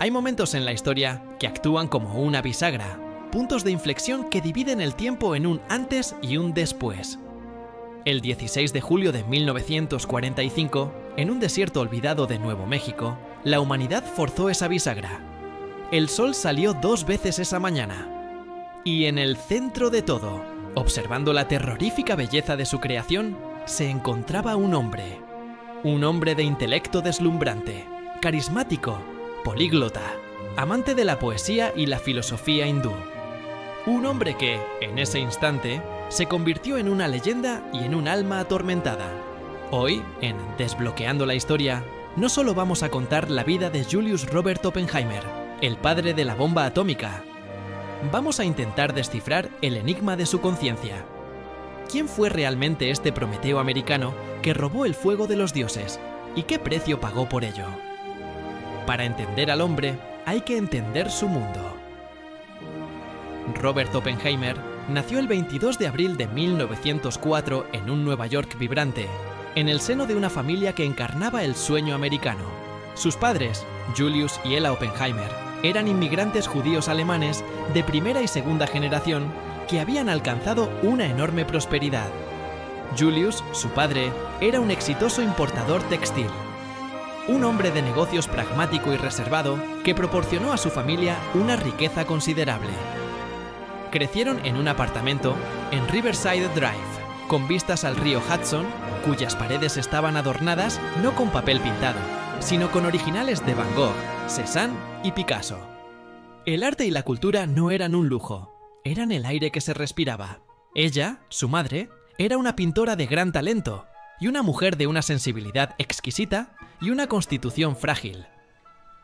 Hay momentos en la historia que actúan como una bisagra, puntos de inflexión que dividen el tiempo en un antes y un después. El 16 de julio de 1945, en un desierto olvidado de Nuevo México, la humanidad forzó esa bisagra. El sol salió 2 veces esa mañana. Y en el centro de todo, observando la terrorífica belleza de su creación, se encontraba un hombre. Un hombre de intelecto deslumbrante, carismático, políglota, amante de la poesía y la filosofía hindú. Un hombre que, en ese instante, se convirtió en una leyenda y en un alma atormentada. Hoy, en Desbloqueando la Historia, no solo vamos a contar la vida de Julius Robert Oppenheimer, el padre de la bomba atómica. Vamos a intentar descifrar el enigma de su conciencia. ¿Quién fue realmente este Prometeo americano que robó el fuego de los dioses? ¿Y qué precio pagó por ello? Para entender al hombre, hay que entender su mundo. Robert Oppenheimer nació el 22 de abril de 1904 en un Nueva York vibrante, en el seno de una familia que encarnaba el sueño americano. Sus padres, Julius y Ella Oppenheimer, eran inmigrantes judíos alemanes de primera y segunda generación que habían alcanzado una enorme prosperidad. Julius, su padre, era un exitoso importador textil. Un hombre de negocios pragmático y reservado que proporcionó a su familia una riqueza considerable. Crecieron en un apartamento en Riverside Drive, con vistas al río Hudson, cuyas paredes estaban adornadas no con papel pintado, sino con originales de Van Gogh, Cézanne y Picasso. El arte y la cultura no eran un lujo, eran el aire que se respiraba. Ella, su madre, era una pintora de gran talento y una mujer de una sensibilidad exquisita y una constitución frágil.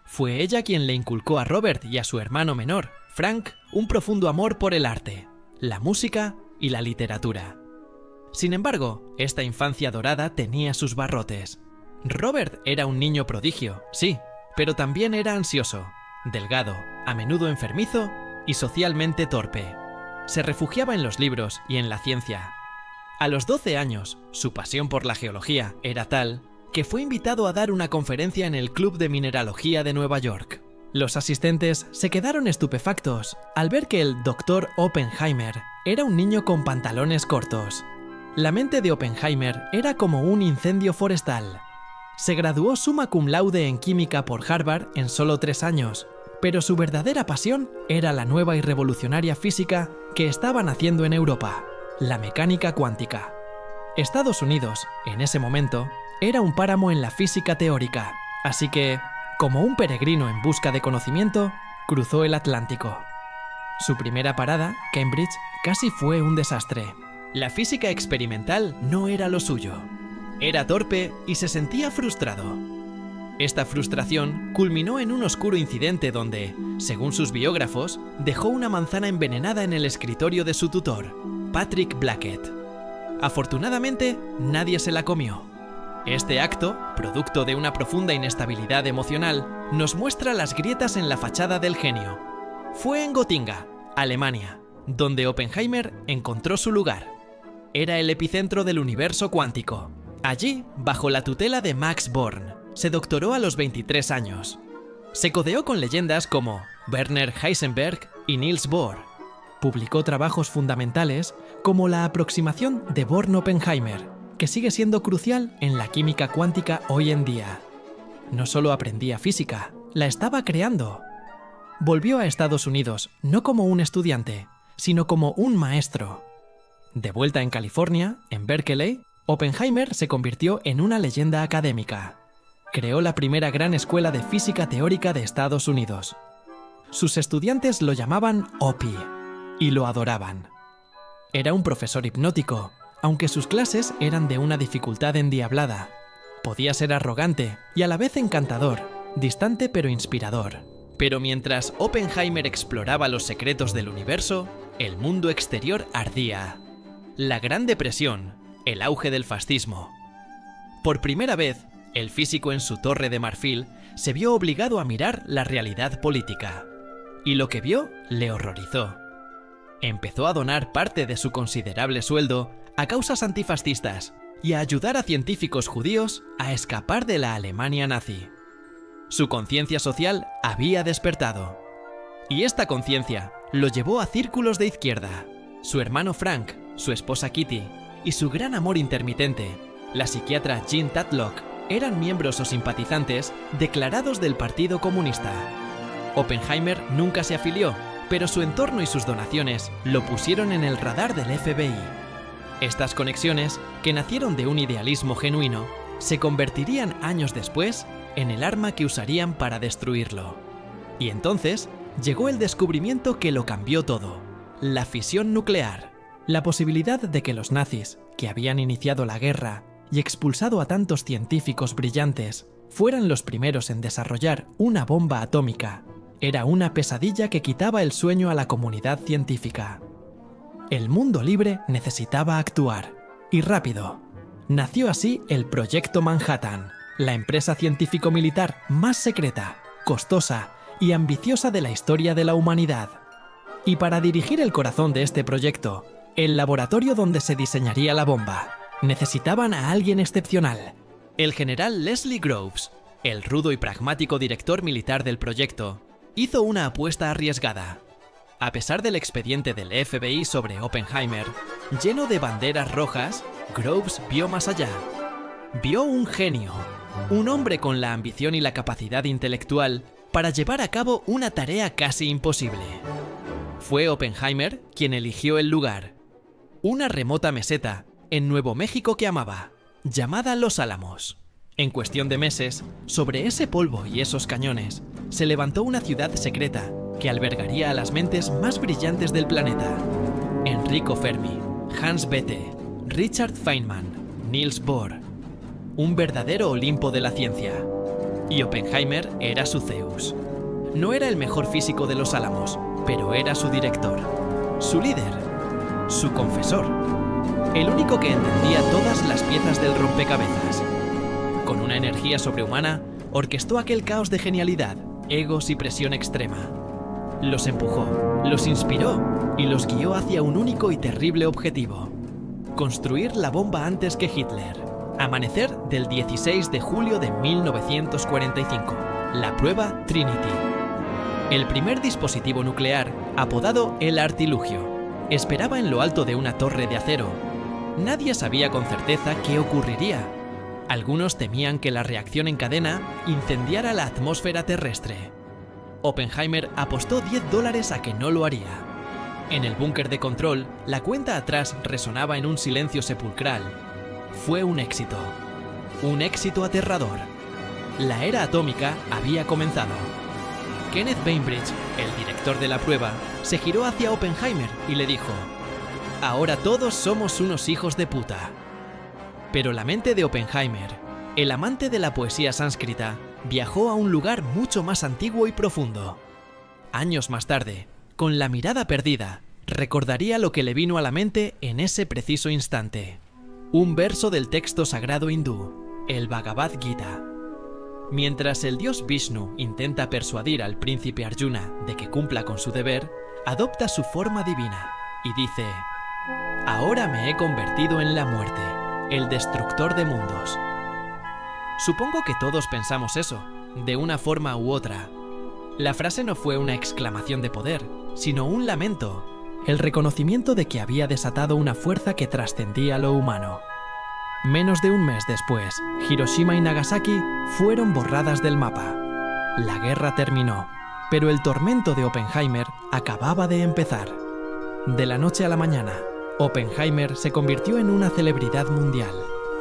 Fue ella quien le inculcó a Robert y a su hermano menor, Frank, un profundo amor por el arte, la música y la literatura. Sin embargo, esta infancia dorada tenía sus barrotes. Robert era un niño prodigio, sí, pero también era ansioso, delgado, a menudo enfermizo y socialmente torpe. Se refugiaba en los libros y en la ciencia. A los 12 años, su pasión por la geología era tal que fue invitado a dar una conferencia en el Club de Mineralogía de Nueva York. Los asistentes se quedaron estupefactos al ver que el Dr. Oppenheimer era un niño con pantalones cortos. La mente de Oppenheimer era como un incendio forestal. Se graduó summa cum laude en química por Harvard en solo 3 años, pero su verdadera pasión era la nueva y revolucionaria física que estaba naciendo en Europa, la mecánica cuántica. Estados Unidos, en ese momento, era un páramo en la física teórica, así que, como un peregrino en busca de conocimiento, cruzó el Atlántico. Su primera parada, Cambridge, casi fue un desastre. La física experimental no era lo suyo. Era torpe y se sentía frustrado. Esta frustración culminó en un oscuro incidente donde, según sus biógrafos, dejó una manzana envenenada en el escritorio de su tutor, Patrick Blackett. Afortunadamente, nadie se la comió. Este acto, producto de una profunda inestabilidad emocional, nos muestra las grietas en la fachada del genio. Fue en Gotinga, Alemania, donde Oppenheimer encontró su lugar. Era el epicentro del universo cuántico. Allí, bajo la tutela de Max Born, se doctoró a los 23 años. Se codeó con leyendas como Werner Heisenberg y Niels Bohr. Publicó trabajos fundamentales como la aproximación de Born-Oppenheimer, que sigue siendo crucial en la química cuántica hoy en día. No solo aprendía física, la estaba creando. Volvió a Estados Unidos no como un estudiante, sino como un maestro. De vuelta en California, en Berkeley, Oppenheimer se convirtió en una leyenda académica. Creó la primera gran escuela de física teórica de Estados Unidos. Sus estudiantes lo llamaban Opie y lo adoraban. Era un profesor hipnótico, aunque sus clases eran de una dificultad endiablada. Podía ser arrogante y a la vez encantador, distante pero inspirador. Pero mientras Oppenheimer exploraba los secretos del universo, el mundo exterior ardía. La Gran Depresión, el auge del fascismo. Por primera vez, el físico en su torre de marfil se vio obligado a mirar la realidad política. Y lo que vio le horrorizó. Empezó a donar parte de su considerable sueldo a causas antifascistas y a ayudar a científicos judíos a escapar de la Alemania nazi. Su conciencia social había despertado. Y esta conciencia lo llevó a círculos de izquierda. Su hermano Frank, su esposa Kitty y su gran amor intermitente, la psiquiatra Jean Tatlock, eran miembros o simpatizantes declarados del Partido Comunista. Oppenheimer nunca se afilió, pero su entorno y sus donaciones lo pusieron en el radar del FBI. Estas conexiones, que nacieron de un idealismo genuino, se convertirían años después en el arma que usarían para destruirlo. Y entonces llegó el descubrimiento que lo cambió todo: la fisión nuclear. La posibilidad de que los nazis, que habían iniciado la guerra y expulsado a tantos científicos brillantes, fueran los primeros en desarrollar una bomba atómica, era una pesadilla que quitaba el sueño a la comunidad científica. El mundo libre necesitaba actuar, y rápido. Nació así el Proyecto Manhattan, la empresa científico-militar más secreta, costosa y ambiciosa de la historia de la humanidad. Y para dirigir el corazón de este proyecto, el laboratorio donde se diseñaría la bomba, necesitaban a alguien excepcional: el general Leslie Groves, el rudo y pragmático director militar del proyecto, hizo una apuesta arriesgada. A pesar del expediente del FBI sobre Oppenheimer, lleno de banderas rojas, Groves vio más allá. Vio un genio, un hombre con la ambición y la capacidad intelectual para llevar a cabo una tarea casi imposible. Fue Oppenheimer quien eligió el lugar: una remota meseta en Nuevo México que amaba, llamada Los Álamos. En cuestión de meses, sobre ese polvo y esos cañones, se levantó una ciudad secreta que albergaría a las mentes más brillantes del planeta: Enrico Fermi, Hans Bethe, Richard Feynman, Niels Bohr. Un verdadero Olimpo de la ciencia. Y Oppenheimer era su Zeus. No era el mejor físico de Los Álamos, pero era su director, su líder, su confesor, el único que entendía todas las piezas del rompecabezas. Con una energía sobrehumana, orquestó aquel caos de genialidad, egos y presión extrema. Los empujó, los inspiró y los guió hacia un único y terrible objetivo: construir la bomba antes que Hitler. Amanecer del 16 de julio de 1945, la prueba Trinity. El primer dispositivo nuclear, apodado el Artilugio, esperaba en lo alto de una torre de acero. Nadie sabía con certeza qué ocurriría. Algunos temían que la reacción en cadena incendiara la atmósfera terrestre. Oppenheimer apostó $10 a que no lo haría. En el búnker de control, la cuenta atrás resonaba en un silencio sepulcral. Fue un éxito aterrador. La era atómica había comenzado. Kenneth Bainbridge, el director de la prueba, se giró hacia Oppenheimer y le dijo: «Ahora todos somos unos hijos de puta». Pero la mente de Oppenheimer, el amante de la poesía sánscrita, viajó a un lugar mucho más antiguo y profundo. Años más tarde, con la mirada perdida, recordaría lo que le vino a la mente en ese preciso instante: un verso del texto sagrado hindú, el Bhagavad Gita. Mientras el dios Vishnu intenta persuadir al príncipe Arjuna de que cumpla con su deber, adopta su forma divina y dice: «Ahora me he convertido en la muerte, el destructor de mundos». Supongo que todos pensamos eso, de una forma u otra. La frase no fue una exclamación de poder, sino un lamento, el reconocimiento de que había desatado una fuerza que trascendía lo humano. Menos de un mes después, Hiroshima y Nagasaki fueron borradas del mapa. La guerra terminó, pero el tormento de Oppenheimer acababa de empezar. De la noche a la mañana, Oppenheimer se convirtió en una celebridad mundial.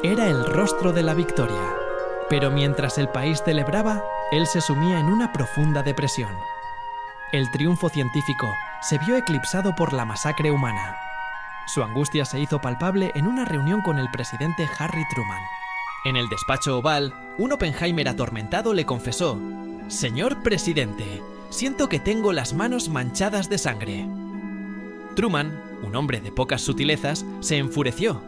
Era el rostro de la victoria. Pero mientras el país celebraba, él se sumía en una profunda depresión. El triunfo científico se vio eclipsado por la masacre humana. Su angustia se hizo palpable en una reunión con el presidente Harry Truman. En el despacho oval, un Oppenheimer atormentado le confesó: «Señor presidente, siento que tengo las manos manchadas de sangre». Truman, un hombre de pocas sutilezas, se enfureció.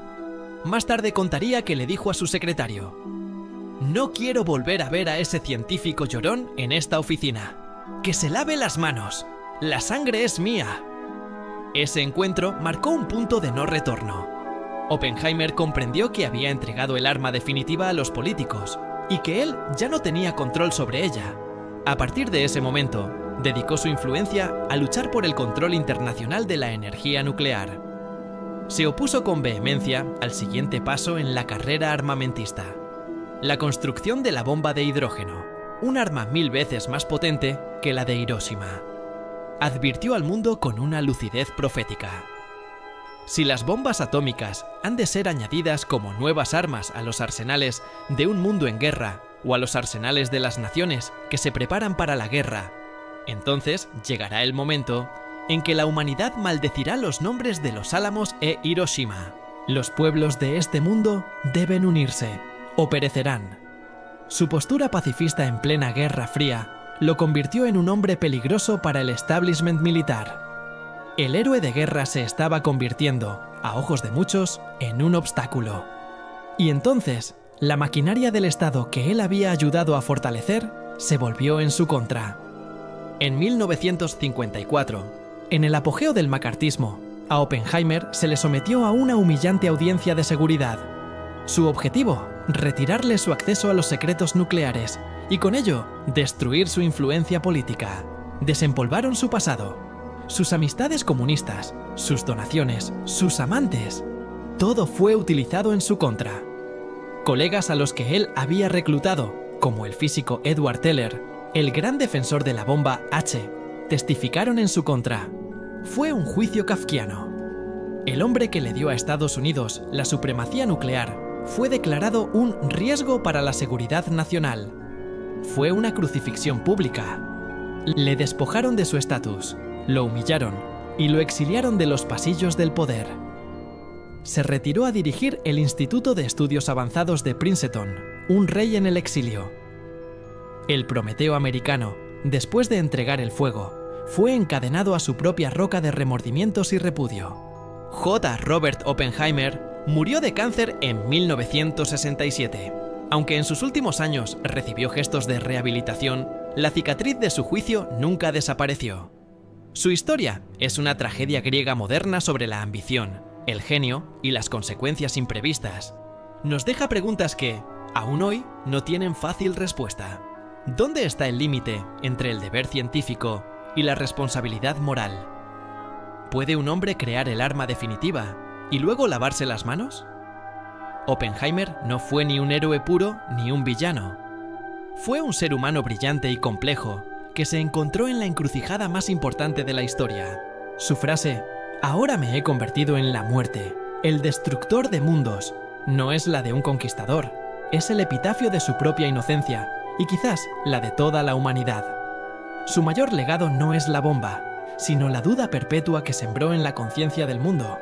Más tarde contaría que le dijo a su secretario: «No quiero volver a ver a ese científico llorón en esta oficina. ¡Que se lave las manos! ¡La sangre es mía!». Ese encuentro marcó un punto de no retorno. Oppenheimer comprendió que había entregado el arma definitiva a los políticos, y que él ya no tenía control sobre ella. A partir de ese momento, dedicó su influencia a luchar por el control internacional de la energía nuclear. Se opuso con vehemencia al siguiente paso en la carrera armamentista: la construcción de la bomba de hidrógeno, un arma 1000 veces más potente que la de Hiroshima. Advirtió al mundo con una lucidez profética: si las bombas atómicas han de ser añadidas como nuevas armas a los arsenales de un mundo en guerra o a los arsenales de las naciones que se preparan para la guerra, entonces llegará el momento en que la humanidad maldecirá los nombres de los Álamos e Hiroshima. Los pueblos de este mundo deben unirse o perecerán. Su postura pacifista en plena Guerra Fría lo convirtió en un hombre peligroso para el establishment militar. El héroe de guerra se estaba convirtiendo, a ojos de muchos, en un obstáculo. Y entonces, la maquinaria del Estado que él había ayudado a fortalecer se volvió en su contra. En 1954, en el apogeo del macartismo, a Oppenheimer se le sometió a una humillante audiencia de seguridad. Su objetivo: retirarle su acceso a los secretos nucleares y con ello destruir su influencia política. Desempolvaron su pasado, sus amistades comunistas, sus donaciones, sus amantes. Todo fue utilizado en su contra. Colegas a los que él había reclutado, como el físico Edward Teller, el gran defensor de la bomba H, testificaron en su contra. Fue un juicio kafkiano. El hombre que le dio a Estados Unidos la supremacía nuclear fue declarado un riesgo para la seguridad nacional. Fue una crucifixión pública. Le despojaron de su estatus, lo humillaron y lo exiliaron de los pasillos del poder. Se retiró a dirigir el Instituto de Estudios Avanzados de Princeton, un rey en el exilio. El Prometeo americano, después de entregar el fuego, fue encadenado a su propia roca de remordimientos y repudio. J. Robert Oppenheimer murió de cáncer en 1967. Aunque en sus últimos años recibió gestos de rehabilitación, la cicatriz de su juicio nunca desapareció. Su historia es una tragedia griega moderna sobre la ambición, el genio y las consecuencias imprevistas. Nos deja preguntas que, aún hoy, no tienen fácil respuesta. ¿Dónde está el límite entre el deber científico y la responsabilidad moral? ¿Puede un hombre crear el arma definitiva y luego lavarse las manos? Oppenheimer no fue ni un héroe puro ni un villano. Fue un ser humano brillante y complejo que se encontró en la encrucijada más importante de la historia. Su frase, "Ahora me he convertido en la muerte, el destructor de mundos", no es la de un conquistador, es el epitafio de su propia inocencia y quizás la de toda la humanidad. Su mayor legado no es la bomba, sino la duda perpetua que sembró en la conciencia del mundo.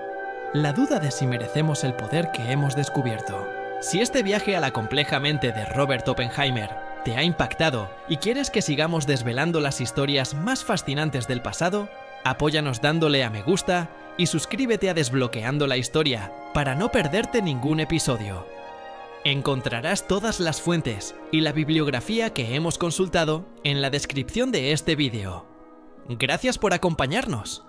La duda de si merecemos el poder que hemos descubierto. Si este viaje a la compleja mente de Robert Oppenheimer te ha impactado y quieres que sigamos desvelando las historias más fascinantes del pasado, apóyanos dándole a me gusta y suscríbete a Desbloqueando la Historia para no perderte ningún episodio. Encontrarás todas las fuentes y la bibliografía que hemos consultado en la descripción de este vídeo. Gracias por acompañarnos.